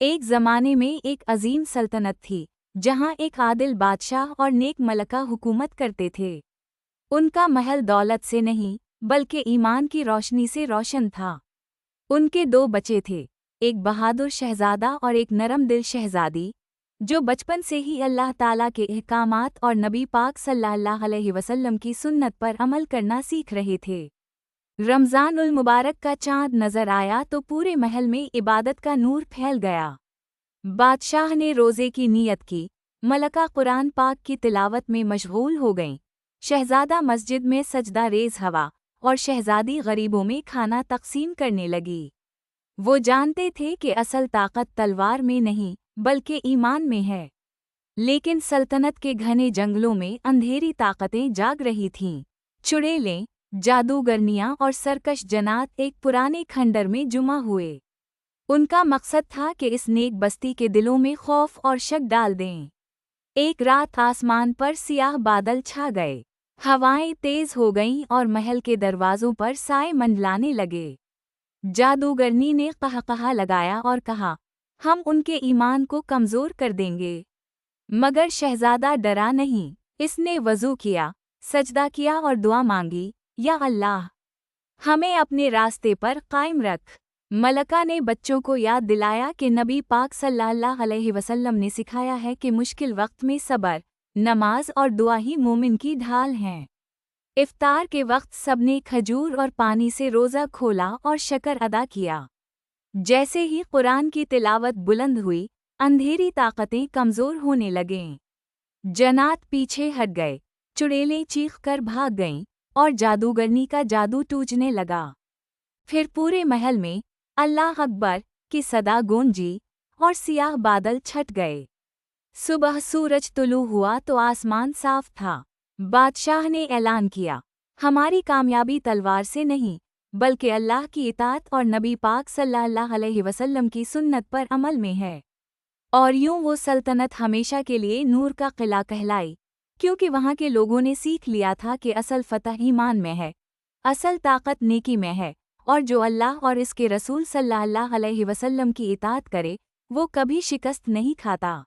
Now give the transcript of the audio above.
ایک زمانے میں ایک عظیم سلطنت تھی جہاں ایک عادل بادشاہ اور نیک ملکہ حکومت کرتے تھے۔ ان کا محل دولت سے نہیں بلکہ ایمان کی روشنی سے روشن تھا۔ ان کے 2 بچے تھے، ایک بہادر شہزادہ اور ایک نرم دل شہزادی، جو بچپن سے ہی اللہ تعالیٰ کے احکامات اور نبی پاک صلی اللہ علیہ وسلم کی سنت پر عمل کرنا سیکھ رہے تھے۔ رمضان المبارک کا چاند نظر آیا تو پورے محل میں عبادت کا نور پھیل گیا۔ بادشاہ نے روزے کی نیت کی، ملکہ قرآن پاک کی تلاوت میں مشغول ہو گئیں، شہزادہ مسجد میں سجدہ ریز ہوا اور شہزادی غریبوں میں کھانا تقسیم کرنے لگی۔ وہ جانتے تھے کہ اصل طاقت تلوار میں نہیں بلکہ ایمان میں ہے، لیکن سلطنت کے گھنے جنگلوں میں اندھیری طاقتیں جاگ رہی تھیں۔ چڑیلیں، جادوگرنیاں اور سرکش جنات ایک پرانے کھنڈر میں جمع ہوئے۔ ان کا مقصد تھا کہ اس نیک بستی کے دلوں میں خوف اور شک ڈال دیں۔ ایک رات آسمان پر سیاہ بادل چھا گئے، ہوائیں تیز ہو گئیں اور محل کے دروازوں پر سائے منڈلانے لگے۔ جادوگرنی نے قہقہا لگایا اور کہا، ہم ان کے ایمان کو کمزور کر دیں گے۔ مگر شہزادہ ڈرا نہیں، اس نے وضو کیا، سجدہ کیا اور دعا مانگی، یا اللہ، ہمیں اپنے راستے پر قائم رکھ۔ ملکہ نے بچوں کو یاد دلایا کہ نبی پاک صلی اللہ علیہ وسلم نے سکھایا ہے کہ مشکل وقت میں صبر، نماز اور دعا ہی مومن کی ڈھال ہیں۔ افطار کے وقت سب نے کھجور اور پانی سے روزہ کھولا اور شکر ادا کیا۔ جیسے ہی قرآن کی تلاوت بلند ہوئی، اندھیری طاقتیں کمزور ہونے لگیں۔ جنات پیچھے ہٹ گئے، چڑیلیں چیخ کر بھاگ گئیں اور جادوگرنی کا جادو ٹوٹنے لگا۔ پھر پورے محل میں اللہ اکبر کی صدا گونجی اور سیاہ بادل چھٹ گئے۔ صبح سورج طلوع ہوا تو آسمان صاف تھا۔ بادشاہ نے اعلان کیا، ہماری کامیابی تلوار سے نہیں بلکہ اللہ کی اطاعت اور نبی پاک صلی اللہ علیہ وسلم کی سنت پر عمل میں ہے۔ اور یوں وہ سلطنت ہمیشہ کے لیے نور کا قلعہ کہلائی، کیونکہ وہاں کے لوگوں نے سیکھ لیا تھا کہ اصل فتح ایمان میں ہے، اصل طاقت نیکی میں ہے، اور جو اللہ اور اس کے رسول صلی اللہ علیہ وسلم کی اطاعت کرے وہ کبھی شکست نہیں کھاتا۔